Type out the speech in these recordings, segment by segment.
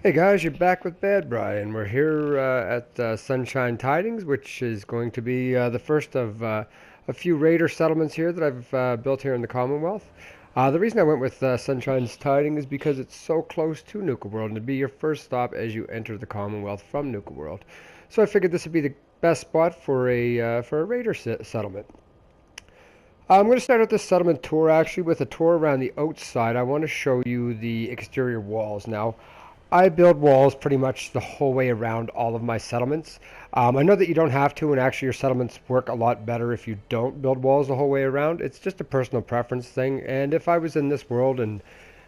Hey guys, you're back with Bad Brian. We're here at Sunshine Tidings, which is going to be the first of a few raider settlements here that I've built here in the Commonwealth. The reason I went with Sunshine's Tiding is because it's so close to Nuka World and to be your first stop as you enter the Commonwealth from Nuka World. So I figured this would be the best spot for a raider settlement. I'm going to start out this settlement tour actually with a tour around the outside. I want to show you the exterior walls. Now, I build walls pretty much the whole way around all of my settlements. I know that you don't have to, and actually your settlements work a lot better if you don't build walls the whole way around. It's just a personal preference thing. And if I was in this world and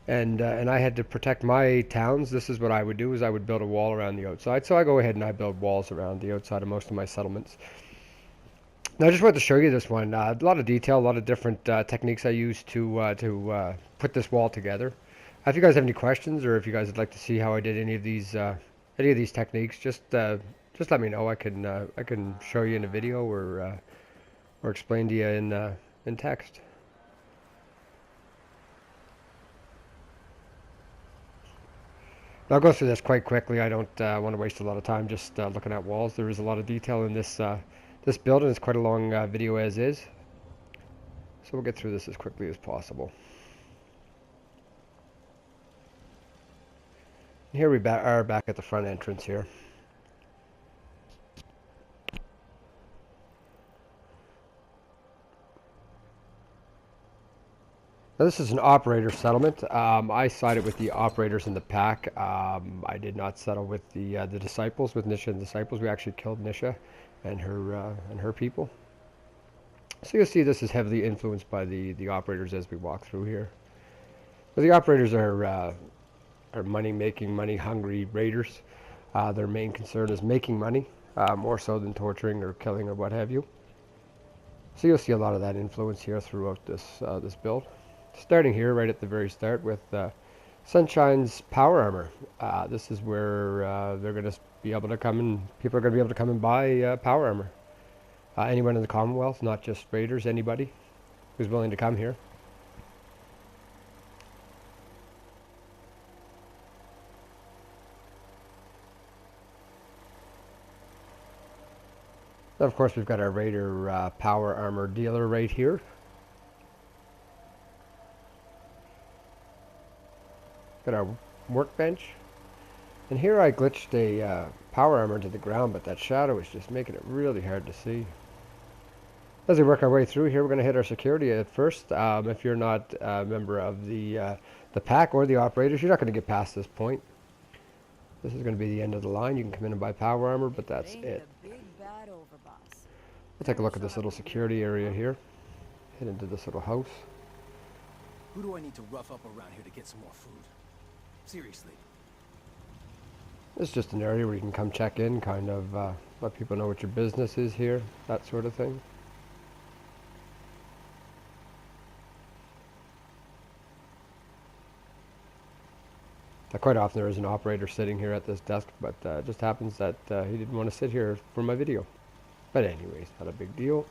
I had to protect my towns, this is what I would do: is I would build a wall around the outside. So I go ahead and I build walls around the outside of most of my settlements. Now, I just wanted to show you this one. A lot of detail, a lot of different techniques I use to put this wall together. If you guys have any questions, or if you guys would like to see how I did any of these techniques, just let me know. I can show you in a video or explain to you in text. I'll go through this quite quickly. I don't want to waste a lot of time just looking at walls. There is a lot of detail in this build, and it's quite a long video as is. So we'll get through this as quickly as possible. Here we are back at the front entrance here. Now this is an operator settlement. I sided with the operators in the pack. I did not settle with the disciples, with Nisha and the disciples. We actually killed Nisha and her people. So you'll see this is heavily influenced by the operators as we walk through here. But the operators are money-making, money-hungry raiders. Their main concern is making money, more so than torturing or killing or what have you. So you'll see a lot of that influence here throughout this build. Starting here right at the very start with Sunshine's power armor. This is where they're going to be able to come and people are going to be able to come and buy power armor. Anyone in the Commonwealth, not just raiders, anybody who's willing to come here. Now, of course, we've got our Raider power armor dealer right here. Got our workbench. And here I glitched a power armor to the ground, but that shadow is just making it really hard to see. As we work our way through here, we're going to hit our security at first. If you're not a member of the pack or the operators, you're not going to get past this point. This is going to be the end of the line. You can come in and buy power armor, but that's it. We'll take a look at this little security area here. Head into this little house. Who do I need to rough up around here to get some more food? Seriously. This is just an area where you can come check in, kind of let people know what your business is here, that sort of thing. Now, quite often there is an operator sitting here at this desk, but it just happens that he didn't want to sit here for my video. But anyways, not a big deal.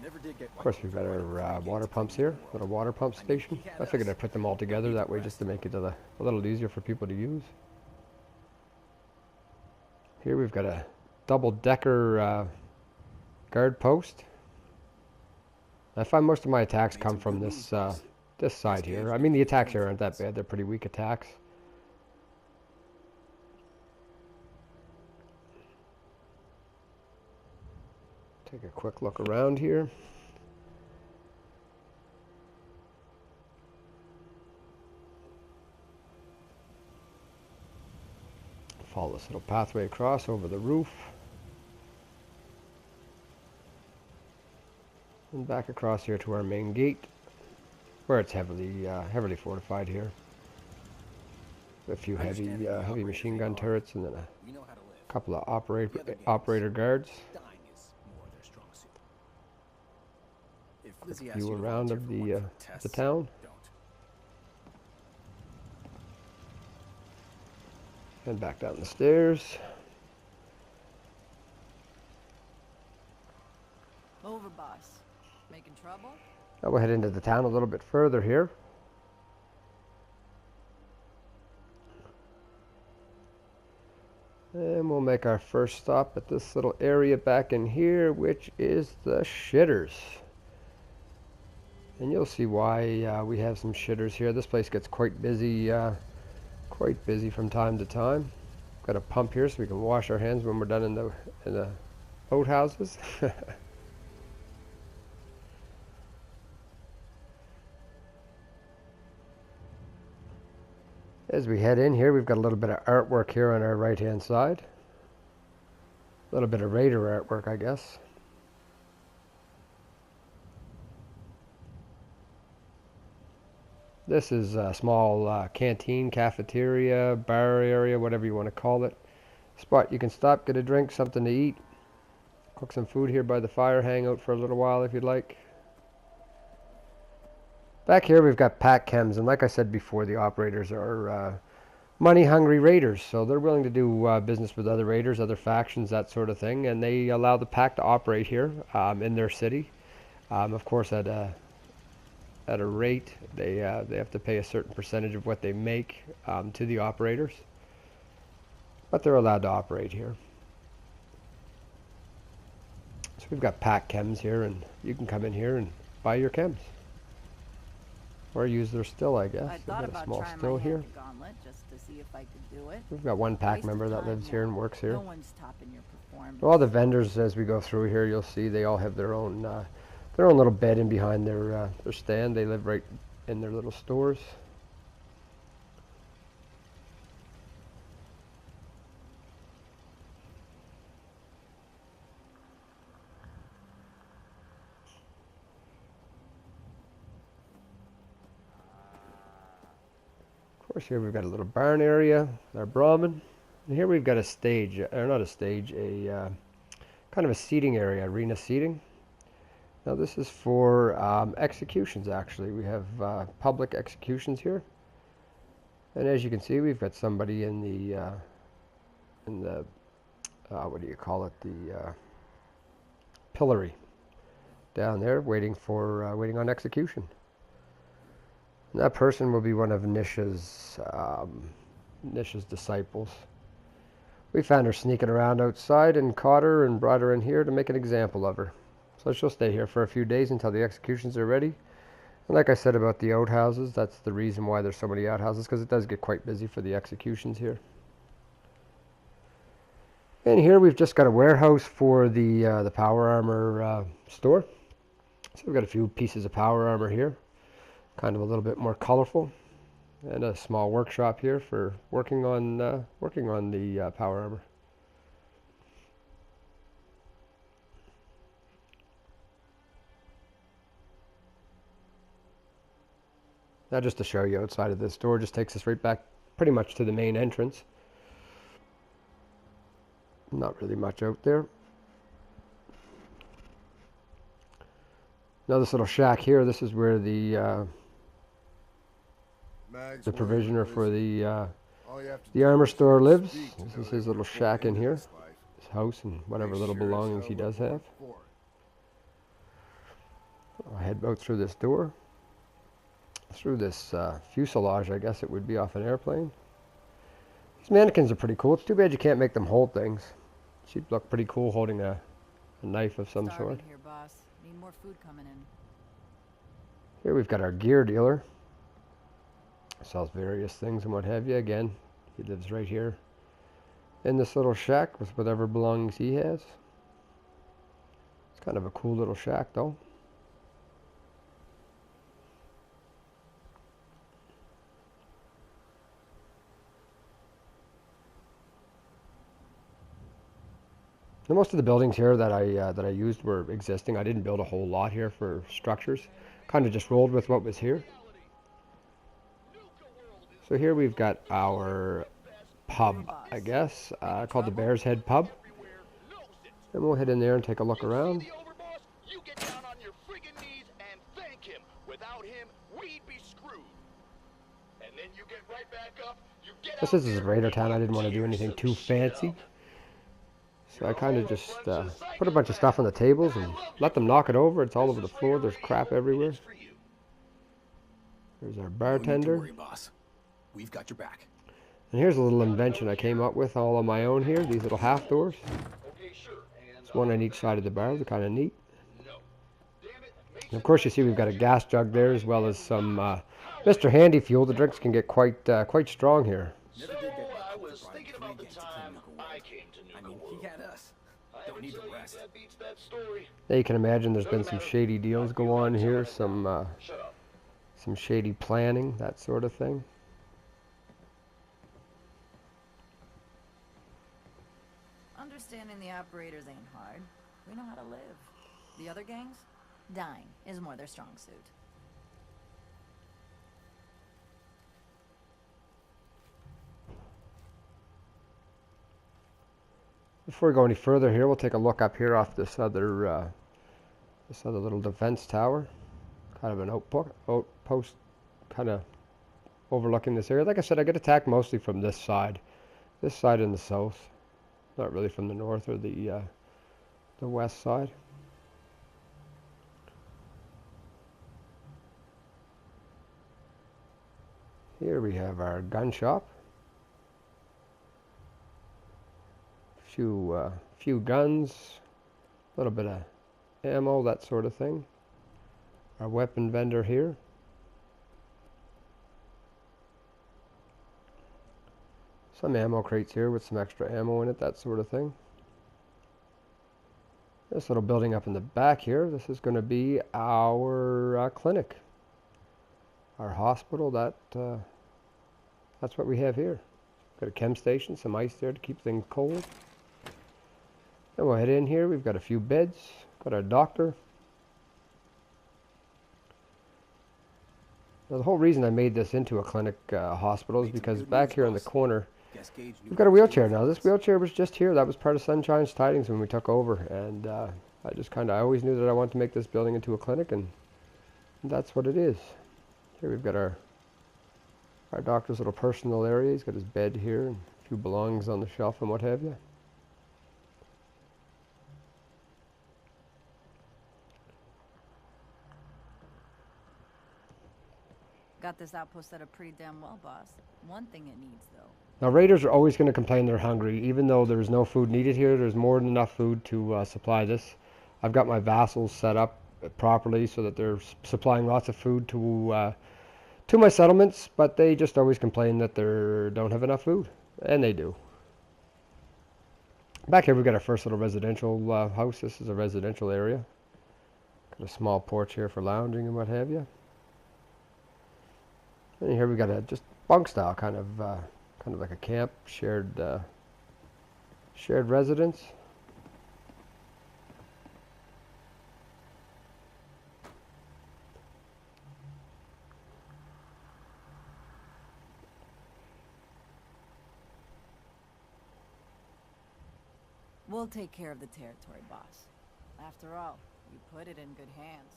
Of course, we've got our water pumps here, little water pump station. I figured I'd put them all together that way just to make it a little easier for people to use. Here we've got a double-decker guard post. I find most of my attacks come from this this side here. I mean, the attacks here aren't that bad. They're pretty weak attacks. Take a quick look around here. Follow this little pathway across over the roof. And back across here to our main gate, where it's heavily fortified here. A few heavy machine gun turrets, and then a couple of operator guards. Quick view around of the town. And back down the stairs. Over, boss. Making trouble? Now we'll head into the town a little bit further here. And we'll make our first stop at this little area back in here, which is the shitters. And you'll see why we have some shitters here. This place gets quite busy from time to time. Got a pump here so we can wash our hands when we're done in the outhouses. As we head in here, we've got a little bit of artwork here on our right hand side. A little bit of raider artwork, I guess. This is a small canteen, cafeteria, bar area, whatever you want to call it. Spot you can stop, get a drink, something to eat. Cook some food here by the fire, hang out for a little while if you'd like. Back here we've got pack chems, and like I said before, the operators are money-hungry raiders, so they're willing to do business with other raiders, other factions, that sort of thing, and they allow the pack to operate here in their city. Of course, at a rate, they have to pay a certain percentage of what they make to the operators, but they're allowed to operate here. So we've got pack chems here, and you can come in here and buy your chems. Or use their still, I guess. I We've thought got a about small trying still my here. hand at Gauntlet just to see if I could do it. We've got one pack Waste of member that time lives here now. and works here. No one's topping your performance. All the vendors, as we go through here, you'll see they all have their own little bed in behind their stand. They live right in their little stores. Of course, here we've got a little barn area, our Brahmin. And here we've got a stage, or not a stage, a kind of a seating area, arena seating. Now this is for executions, actually. We have public executions here. And as you can see, we've got somebody in the what do you call it, the pillory down there waiting on execution. And that person will be one of Nisha's disciples. We found her sneaking around outside and caught her and brought her in here to make an example of her. So she'll stay here for a few days until the executions are ready. And like I said about the outhouses, that's the reason why there's so many outhouses, because it does get quite busy for the executions here. And here we've just got a warehouse for the power armor store. So we've got a few pieces of power armor here, kind of a little bit more colorful, and a small workshop here for working on the power armor. Now just to show you outside of this door, just takes us right back pretty much to the main entrance. Not really much out there. Now this little shack here, this is where the provisioner for the armor store lives. This is his little shack in here, his house and whatever little belongings he does have. I'll head out through this door, through this fuselage, I guess it would be, off an airplane. These mannequins are pretty cool. It's too bad you can't make them hold things. She'd look pretty cool holding a knife of some sort. Here, boss. Need more food coming in. Here we've got our gear dealer. Sells various things and what have you. Again, he lives right here in this little shack with whatever belongings he has. It's kind of a cool little shack though. Now, most of the buildings here that I used were existing. I didn't build a whole lot here for structures. Kind of just rolled with what was here. So here we've got our pub, I guess, called the Bear's Head Pub. And we'll head in there and take a look around. This is Raider Town. I didn't want to do anything too fancy. So I kind of just put a bunch of stuff on the tables and let them knock it over. It's all over the floor. There's crap everywhere. There's our No need to bartender. worry, boss. We've got your back. And here's a little invention I came up with all on my own here. These little half doors. There's one on each side of the bar. They're kind of neat. And of course, you see we've got a gas jug there as well as some Mr. Handy fuel. The drinks can get quite strong here. Never did get my was thinking about the time I came to Nuka. I mean, he had us. Don't need the rest. Now you can imagine there's been some shady deals go on here, some shady planning, that sort of thing. Understanding the operators ain't hard. We know how to live. The other gangs? Dying is more their strong suit. Before we go any further here, we'll take a look up here off this other little defense tower. Kind of an outpost, kind of overlooking this area. Like I said, I get attacked mostly from this side in the south, not really from the north or the west side. Here we have our gun shop. Few guns, a little bit of ammo, that sort of thing. Our weapon vendor here. Some ammo crates here with some extra ammo in it, that sort of thing. This little building up in the back here, this is going to be our clinic. Our hospital, that's what we have here. Got a chem station, some ice there to keep things cold. Then we'll head in here. We've got a few beds. Got our doctor. Now the whole reason I made this into a clinic hospital is because back here in the corner we've got a wheelchair. Now this wheelchair was just here. That was part of Sunshine's Tidings when we took over, and I always knew that I wanted to make this building into a clinic, and that's what it is. Here we've got our doctor's little personal area. He's got his bed here and a few belongings on the shelf and what have you. Got this outpost set up pretty damn well, boss. One thing it needs, though. Now raiders are always going to complain they're hungry, even though there's no food needed here. There's more than enough food to supply this. I've got my vassals set up properly so that they're supplying lots of food to my settlements, but they just always complain that they don't have enough food, and they do. Back here we've got our first little residential house. This is a residential area. Got a small porch here for lounging and what have you. And here we've got a just bunk style kind of like a camp, shared residence. We'll take care of the territory, boss. After all, you put it in good hands.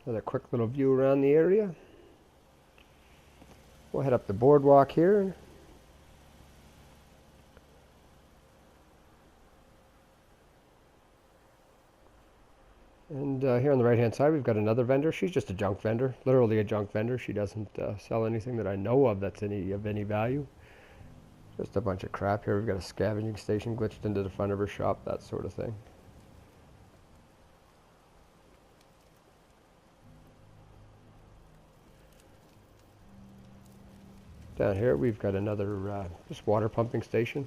Another quick little view around the area. We'll head up the boardwalk here. And here on the right hand side we've got another vendor. She's just a junk vendor, literally a junk vendor. She doesn't sell anything that I know of that's of any value. Just a bunch of crap here. We've got a scavenging station glitched into the front of her shop, that sort of thing. Down here we've got another just water pumping station.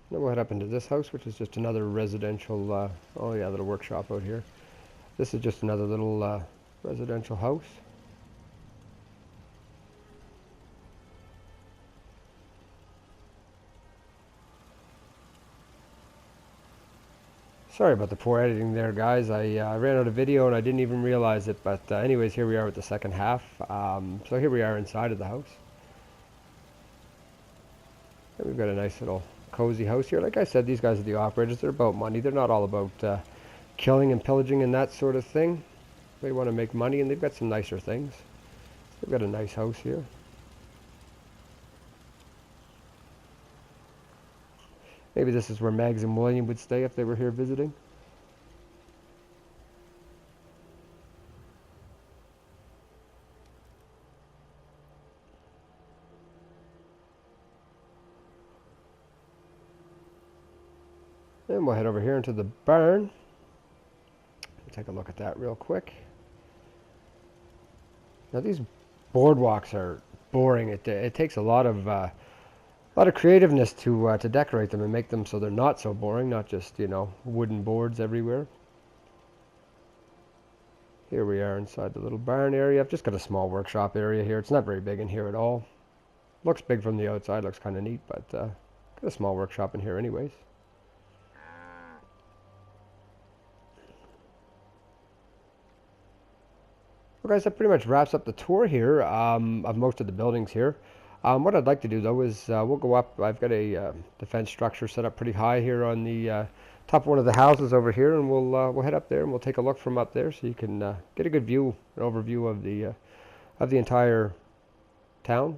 Then we'll head up into this house, which is just another residential, little workshop out here. This is just another little residential house. Sorry about the poor editing there, guys. I ran out of video and I didn't even realize it. But anyways, here we are with the second half. So here we are inside of the house. And we've got a nice little cozy house here. Like I said, these guys are the operators. They're about money. They're not all about killing and pillaging and that sort of thing. They want to make money, and they've got some nicer things. They've got a nice house here. Maybe this is where Mags and William would stay if they were here visiting. And we'll head over here into the barn. Take a look at that real quick. Now these boardwalks are boring. It takes a lot of creativeness to decorate them and make them so they're not so boring, not just, you know, wooden boards everywhere. Here we are inside the little barn area. I've just got a small workshop area here. It's not very big in here at all. Looks big from the outside, looks kind of neat, but got a small workshop in here anyways. Well, guys, that pretty much wraps up the tour here of most of the buildings here. What I'd like to do, though, is we'll go up. I've got a defense structure set up pretty high here on the top of one of the houses over here, and we'll head up there and we'll take a look from up there, so you can get a good view, an overview of the entire town.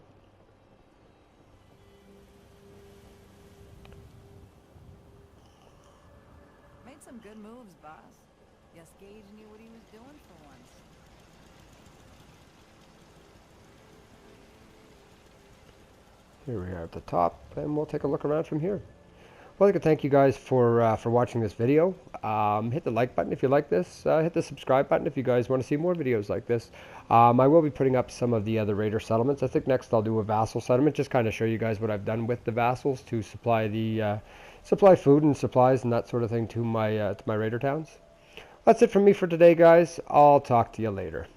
Made some good moves, boss. Guess Gage knew what he was doing for once. Here we are at the top, and we'll take a look around from here. Well, I'd like to thank you guys for watching this video. Hit the like button if you like this. Hit the subscribe button if you guys want to see more videos like this. I will be putting up some of the other raider settlements. I think next I'll do a vassal settlement, just kind of show you guys what I've done with the vassals to supply the supply food and supplies and that sort of thing to my raider towns. That's it from me for today, guys. I'll talk to you later.